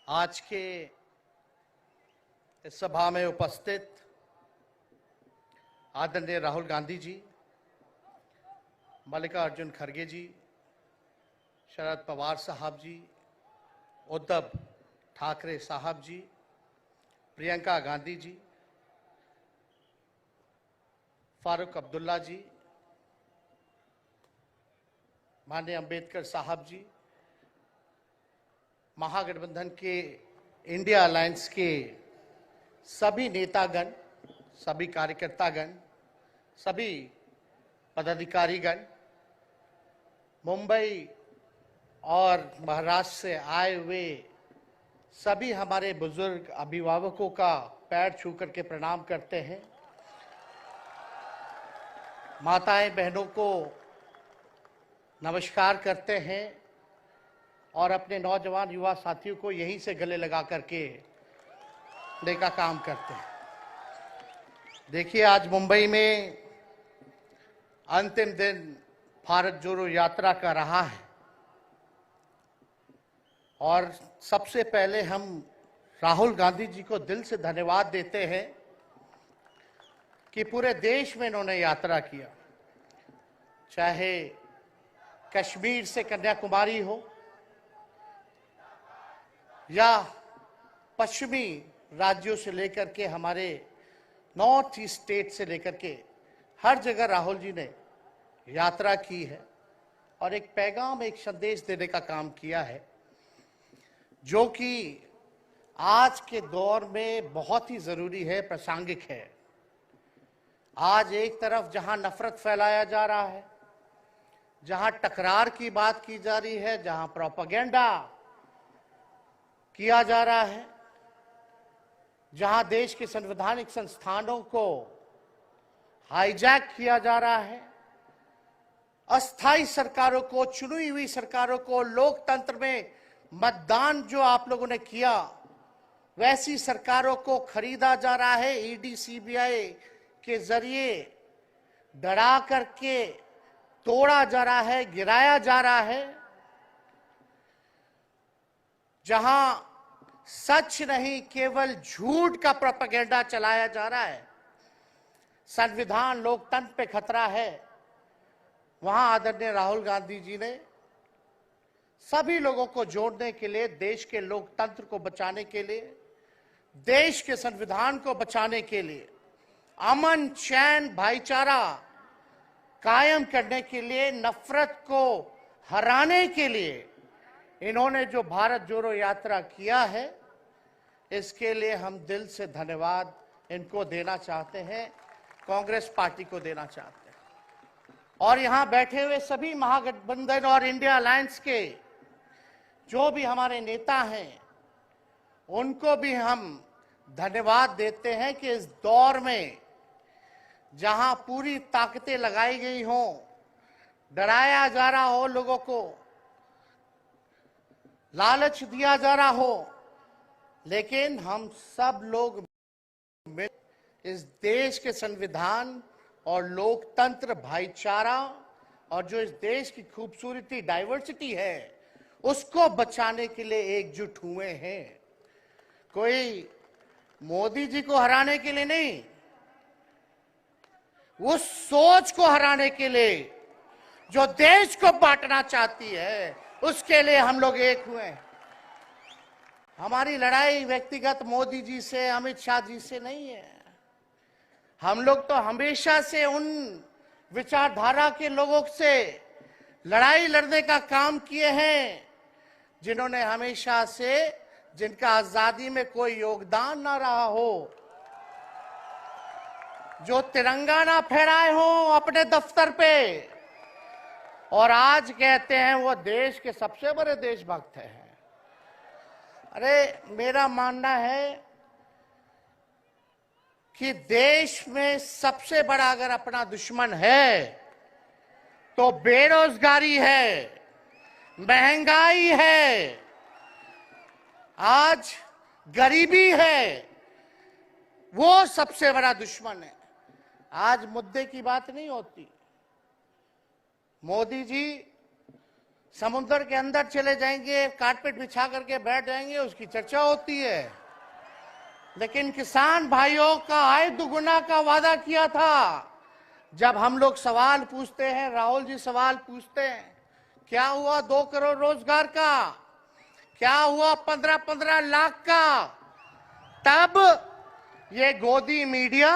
आज के इस सभा में उपस्थित आदरणीय राहुल गांधी जी, मल्लिकार्जुन खड़गे जी, शरद पवार साहब जी, उद्धव ठाकरे साहब जी, प्रियंका गांधी जी, फारूक अब्दुल्ला जी, माननीय अंबेडकर साहब जी, महागठबंधन के इंडिया अलायंस के सभी नेतागण, सभी कार्यकर्तागण, सभी पदाधिकारीगण, मुंबई और महाराष्ट्र से आए हुए सभी हमारे बुजुर्ग अभिभावकों का पैर छू करके प्रणाम करते हैं। माताएं बहनों को नमस्कार करते हैं और अपने नौजवान युवा साथियों को यहीं से गले लगा करके का काम करते हैं। देखिए, आज मुंबई में अंतिम दिन भारत जोड़ो यात्रा का रहा है और सबसे पहले हम राहुल गांधी जी को दिल से धन्यवाद देते हैं कि पूरे देश में इन्होंने यात्रा किया, चाहे कश्मीर से कन्याकुमारी हो या पश्चिमी राज्यों से लेकर के हमारे नॉर्थ ईस्ट स्टेट से लेकर के हर जगह राहुल जी ने यात्रा की है और एक पैगाम, एक संदेश देने का काम किया है, जो कि आज के दौर में बहुत ही जरूरी है, प्रासंगिक है। आज एक तरफ जहां नफरत फैलाया जा रहा है, जहां टकरार की बात की जा रही है, जहां प्रोपेगेंडा किया जा रहा है, जहां देश के संवैधानिक संस्थानों को हाईजैक किया जा रहा है, अस्थायी सरकारों को, चुनी हुई सरकारों को, लोकतंत्र में मतदान जो आप लोगों ने किया वैसी सरकारों को खरीदा जा रहा है, ईडी सीबीआई के जरिए डरा करके तोड़ा जा रहा है, गिराया जा रहा है, जहां सच नहीं केवल झूठ का प्रोपेगेंडा चलाया जा रहा है, संविधान लोकतंत्र पे खतरा है, वहां आदरणीय राहुल गांधी जी ने सभी लोगों को जोड़ने के लिए, देश के लोकतंत्र को बचाने के लिए, देश के संविधान को बचाने के लिए, अमन चैन भाईचारा कायम करने के लिए, नफरत को हराने के लिए इन्होंने जो भारत जोड़ो यात्रा किया है, इसके लिए हम दिल से धन्यवाद इनको देना चाहते हैं, कांग्रेस पार्टी को देना चाहते हैं। और यहां बैठे हुए सभी महागठबंधन और इंडिया अलायंस के जो भी हमारे नेता हैं, उनको भी हम धन्यवाद देते हैं कि इस दौर में जहां पूरी ताकतें लगाई गई हों, डराया जा रहा हो, लोगों को लालच दिया जा रहा हो, लेकिन हम सब लोग इस देश के संविधान और लोकतंत्र, भाईचारा और जो इस देश की खूबसूरती, डाइवर्सिटी है, उसको बचाने के लिए एकजुट हुए हैं। कोई मोदी जी को हराने के लिए नहीं, उस सोच को हराने के लिए जो देश को बांटना चाहती है, उसके लिए हम लोग एक हुए। हमारी लड़ाई व्यक्तिगत मोदी जी से, अमित शाह जी से नहीं है। हम लोग तो हमेशा से उन विचारधारा के लोगों से लड़ाई लड़ने का काम किए हैं जिन्होंने हमेशा से, जिनका आजादी में कोई योगदान ना रहा हो, जो तिरंगा ना फहराए हो अपने दफ्तर पे, और आज कहते हैं वो देश के सबसे बड़े देशभक्त हैं। अरे, मेरा मानना है कि देश में सबसे बड़ा अगर अपना दुश्मन है तो बेरोजगारी है, महंगाई है, आज गरीबी है, वो सबसे बड़ा दुश्मन है। आज मुद्दे की बात नहीं होती। मोदी जी समुद्र के अंदर चले जाएंगे, कारपेट बिछा करके बैठ जाएंगे, उसकी चर्चा होती है। लेकिन किसान भाइयों का आय दुगुना का वादा किया था। जब हम लोग सवाल पूछते हैं, राहुल जी सवाल पूछते हैं, क्या हुआ 2 करोड़ रोजगार का, क्या हुआ 15-15 लाख का, तब ये गोदी मीडिया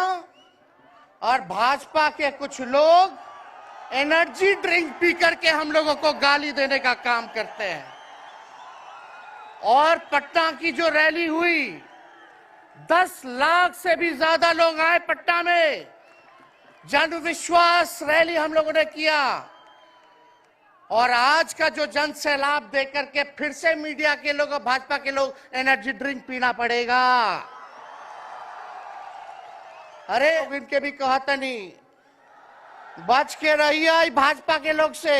और भाजपा के कुछ लोग एनर्जी ड्रिंक पी करके हम लोगों को गाली देने का काम करते हैं। और पटना की जो रैली हुई, 10 लाख से भी ज्यादा लोग आए पटना में, जन विश्वास रैली हम लोगों ने किया। और आज का जो जन सैलाब देकर के फिर से मीडिया के लोग और भाजपा के लोग एनर्जी ड्रिंक पीना पड़ेगा। अरे इनके भी कहता नहीं, बच के रहिए भाजपा के लोग से।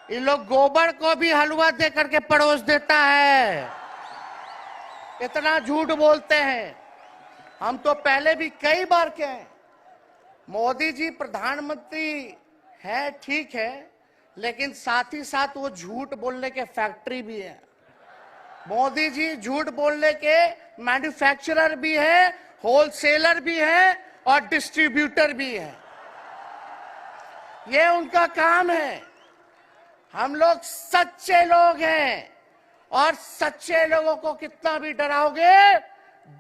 ये लोग गोबर को भी हलवा दे करके परोस देता है, इतना झूठ बोलते हैं। हम तो पहले भी कई बार कहे, मोदी जी प्रधानमंत्री है ठीक है, लेकिन साथ ही साथ वो झूठ बोलने के फैक्ट्री भी है। मोदी जी झूठ बोलने के मैन्युफैक्चरर भी है, होलसेलर भी है और डिस्ट्रीब्यूटर भी है। ये उनका काम है। हम लोग सच्चे लोग हैं और सच्चे लोगों को कितना भी डराओगे,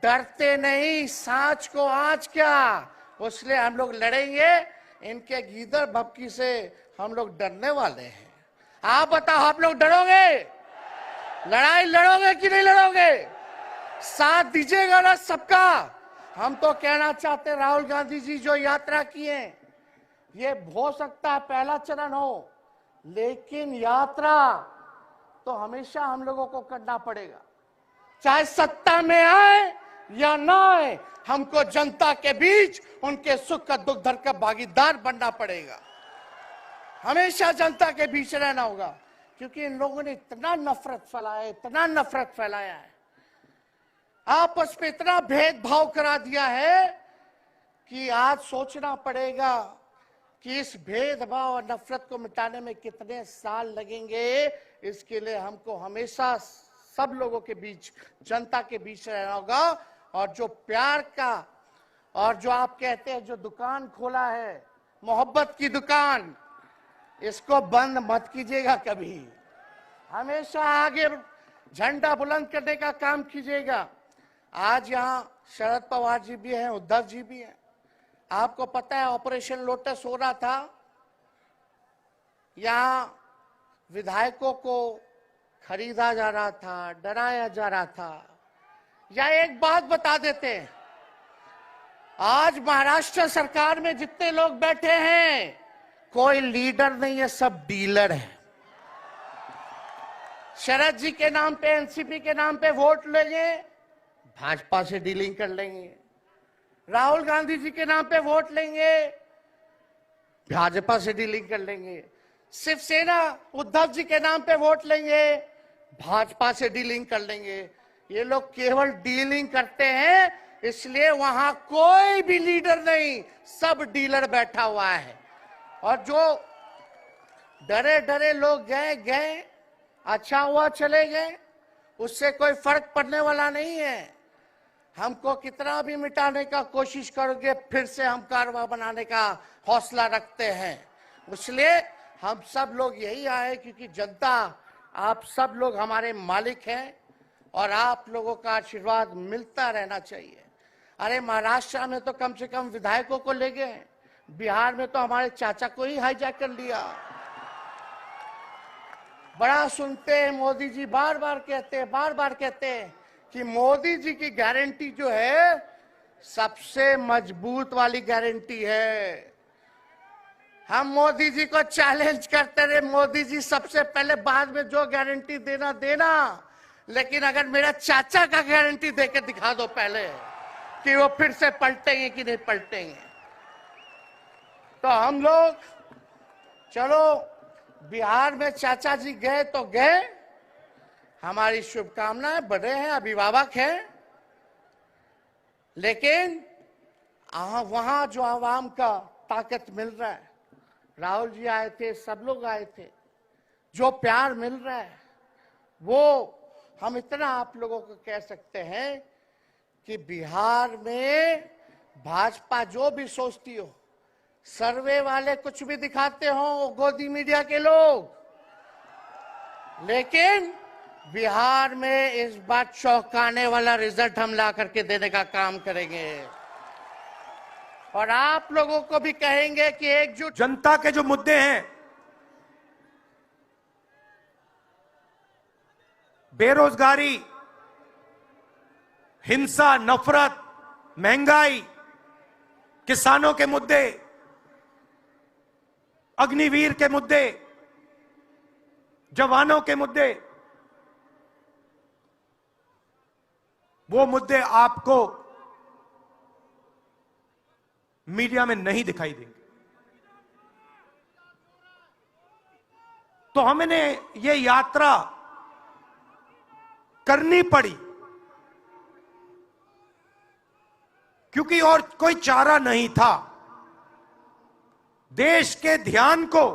डरते नहीं। सांच को आज क्या, इसलिए हम लोग लड़ेंगे। इनके गीदड़ भपकी से हम लोग डरने वाले हैं। आप बताओ, आप लोग डरोगे? लड़ाई लड़ोगे कि नहीं लड़ोगे? साथ दीजिएगा ना सबका? हम तो कहना चाहते, राहुल गांधी जी जो यात्रा किए, ये हो सकता है पहला चरण हो, लेकिन यात्रा तो हमेशा हम लोगों को करना पड़ेगा। चाहे सत्ता में आए या ना आए, हमको जनता के बीच उनके सुख का दुख दर्द का भागीदार बनना पड़ेगा। हमेशा जनता के बीच रहना होगा, क्योंकि इन लोगों ने इतना नफरत फैलाया, इतना नफरत फैलाया है, आपस में इतना भेदभाव करा दिया है कि आज सोचना पड़ेगा कि इस भेदभाव और नफरत को मिटाने में कितने साल लगेंगे। इसके लिए हमको हमेशा सब लोगों के बीच, जनता के बीच रहना होगा। और जो प्यार का, और जो आप कहते हैं जो दुकान खोला है, मोहब्बत की दुकान, इसको बंद मत कीजिएगा कभी। हमेशा आगे झंडा बुलंद करने का काम कीजिएगा। आज यहाँ शरद पवार जी भी हैं, उद्धव जी भी हैं। आपको पता है ऑपरेशन लोटस हो रहा था, यहाँ विधायकों को खरीदा जा रहा था, डराया जा रहा था। या एक बात बता देते हैं, आज महाराष्ट्र सरकार में जितने लोग बैठे हैं, कोई लीडर नहीं है, सब डीलर है। शरद जी के नाम पे, एनसीपी के नाम पे वोट लेंगे, भाजपा से डीलिंग कर लेंगे। राहुल गांधी जी के नाम पे वोट लेंगे, भाजपा से डीलिंग कर लेंगे। शिवसेना उद्धव जी के नाम पे वोट लेंगे, भाजपा से डीलिंग कर लेंगे। ये लोग केवल डीलिंग करते हैं, इसलिए वहां कोई भी लीडर नहीं, सब डीलर बैठा हुआ है। और जो डरे डरे लोग गए, अच्छा हुआ चले गए, उससे कोई फर्क पड़ने वाला नहीं है। हमको कितना भी मिटाने का कोशिश करोगे, फिर से हम कारवा बनाने का हौसला रखते हैं। इसलिए हम सब लोग यही आए, क्योंकि जनता, आप सब लोग हमारे मालिक हैं और आप लोगों का आशीर्वाद मिलता रहना चाहिए। अरे महाराष्ट्र में तो कम से कम विधायकों को ले गए, बिहार में तो हमारे चाचा को ही हाईजैक कर लिया। बड़ा सुनते हैं, मोदी जी बार बार कहते हैं कि मोदी जी की गारंटी जो है सबसे मजबूत वाली गारंटी है। हम मोदी जी को चैलेंज करते रहे, मोदी जी सबसे पहले, बाद में जो गारंटी देना, लेकिन अगर मेरा चाचा का गारंटी देकर दिखा दो पहले कि वो फिर से पलटेंगे कि नहीं पलटेंगे। तो हम लोग, चलो बिहार में चाचा जी गए तो गए, हमारी शुभकामनाएं, बड़े हैं, अभिभावक हैं, लेकिन वहां जो आवाम का ताकत मिल रहा है, राहुल जी आए थे, सब लोग आए थे, जो प्यार मिल रहा है वो हम इतना आप लोगों को कह सकते हैं कि बिहार में भाजपा जो भी सोचती हो, सर्वे वाले कुछ भी दिखाते हो, गोदी मीडिया के लोग, लेकिन बिहार में इस बार चौंकाने वाला रिजल्ट हम ला करके देने का काम करेंगे और आप लोगों को भी कहेंगे कि एकजुट। जनता के जो मुद्दे हैं, बेरोजगारी, हिंसा, नफरत, महंगाई, किसानों के मुद्दे, अग्निवीर के मुद्दे, जवानों के मुद्दे, वो मुद्दे आपको मीडिया में नहीं दिखाई देंगे। तो हमने ये यात्रा करनी पड़ी क्योंकि और कोई चारा नहीं था। देश के ध्यान को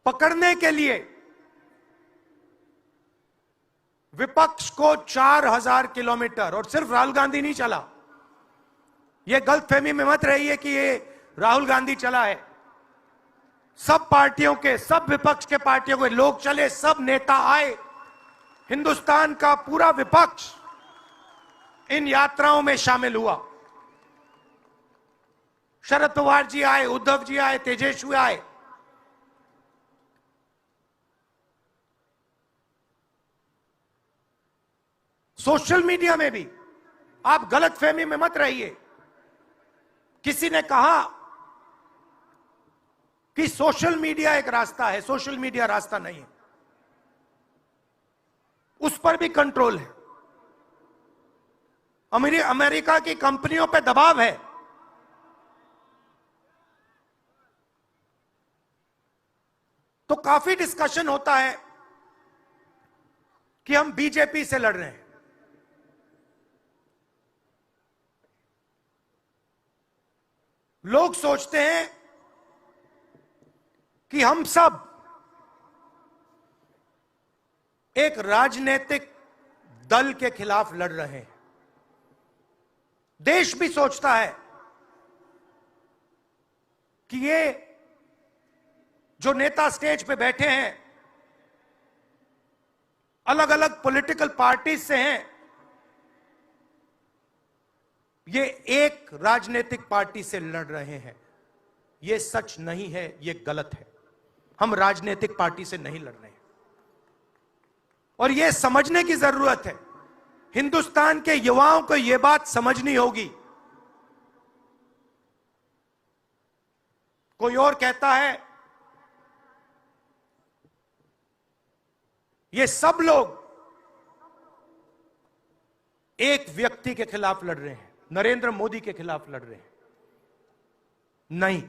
पकड़ने के लिए विपक्ष को 4000 किलोमीटर, और सिर्फ राहुल गांधी नहीं चला, यह गलतफहमी में मत रहिए कि ये राहुल गांधी चला है। सब पार्टियों के, सब विपक्ष के पार्टियों के लोग चले, सब नेता आए, हिंदुस्तान का पूरा विपक्ष इन यात्राओं में शामिल हुआ। शरद पवार जी आए, उद्धव जी आए, तेजस्वी आए। सोशल मीडिया में भी आप गलतफहमी में मत रहिए। किसी ने कहा कि सोशल मीडिया एक रास्ता है, सोशल मीडिया रास्ता नहीं है, उस पर भी कंट्रोल है। अमेरिका की कंपनियों पर दबाव है। तो काफी डिस्कशन होता है कि हम बीजेपी से लड़ रहे हैं। लोग सोचते हैं कि हम सब एक राजनीतिक दल के खिलाफ लड़ रहे हैं। देश भी सोचता है कि ये जो नेता स्टेज पे बैठे हैं अलग अलग पॉलिटिकल पार्टीज से हैं, ये एक राजनीतिक पार्टी से लड़ रहे हैं। ये सच नहीं है, ये गलत है। हम राजनीतिक पार्टी से नहीं लड़ रहे हैं और ये समझने की जरूरत है। हिंदुस्तान के युवाओं को यह बात समझनी होगी। कोई और कहता है ये सब लोग एक व्यक्ति के खिलाफ लड़ रहे हैं, नरेंद्र मोदी के खिलाफ लड़ रहे हैं। नहीं,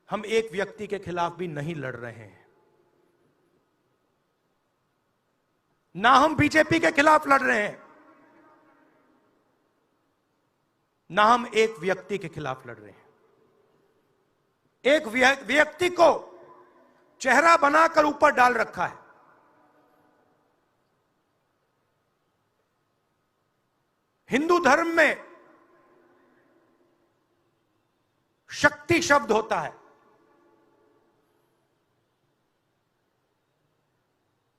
हम एक व्यक्ति के खिलाफ भी नहीं लड़ रहे हैं, ना हम बीजेपी के खिलाफ लड़ रहे हैं, ना हम एक व्यक्ति के खिलाफ लड़ रहे हैं। एक व्यक्ति को चेहरा बनाकर ऊपर डाल रखा है। हिंदू धर्म में शक्ति शब्द होता है।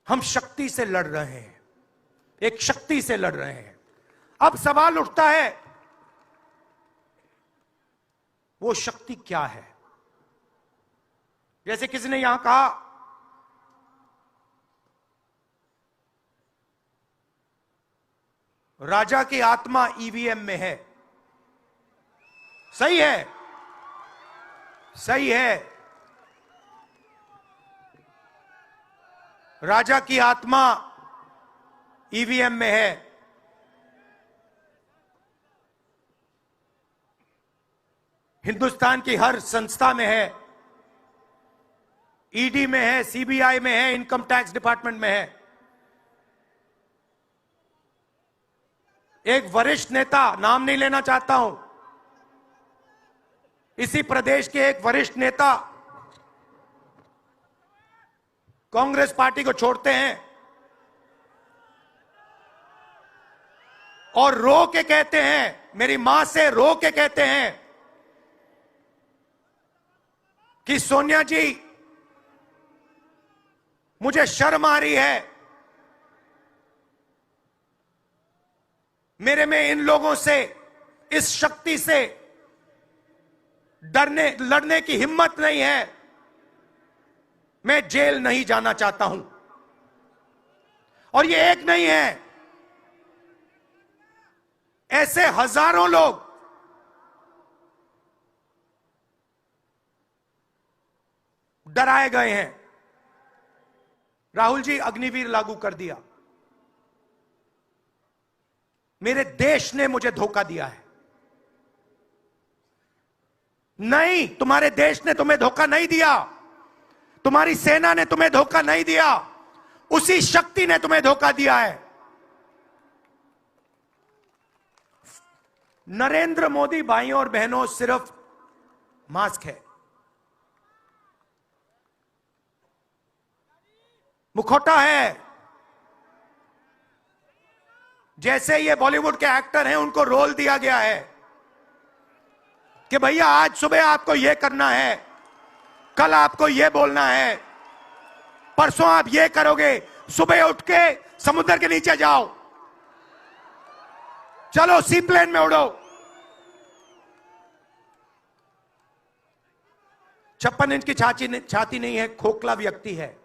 हम शक्ति से लड़ रहे हैं, एक शक्ति से लड़ रहे हैं। अब सवाल उठता है वो शक्ति क्या है? जैसे किसी ने यहां कहा राजा की आत्मा ईवीएम में है। सही है, सही है। राजा की आत्मा ईवीएम में है। हिंदुस्तान की हर संस्था में है, ईडी में है, सीबीआई में है, इनकम टैक्स डिपार्टमेंट में है। एक वरिष्ठ नेता, नाम नहीं लेना चाहता हूं, इसी प्रदेश के एक वरिष्ठ नेता कांग्रेस पार्टी को छोड़ते हैं और रो के कहते हैं, मेरी मां से रो के कहते हैं कि सोनिया जी मुझे शर्म आ रही है, मेरे में इन लोगों से, इस शक्ति से लड़ने की हिम्मत नहीं है, मैं जेल नहीं जाना चाहता हूं। और ये एक नहीं है, ऐसे हजारों लोग डराए गए हैं। राहुल जी, अग्निवीर लागू कर दिया, मेरे देश ने मुझे धोखा दिया है। नहीं, तुम्हारे देश ने तुम्हें धोखा नहीं दिया, तुम्हारी सेना ने तुम्हें धोखा नहीं दिया, उसी शक्ति ने तुम्हें धोखा दिया है। नरेंद्र मोदी भाइयों और बहनों सिर्फ मास्क है, मुखौटा है। जैसे ये बॉलीवुड के एक्टर हैं, उनको रोल दिया गया है कि भैया आज सुबह आपको यह करना है, कल आपको यह बोलना है, परसों आप यह करोगे, सुबह उठ के समुद्र के नीचे जाओ, चलो सी प्लेन में उड़ो। 56 इंच की छाती नहीं है, खोखला व्यक्ति है।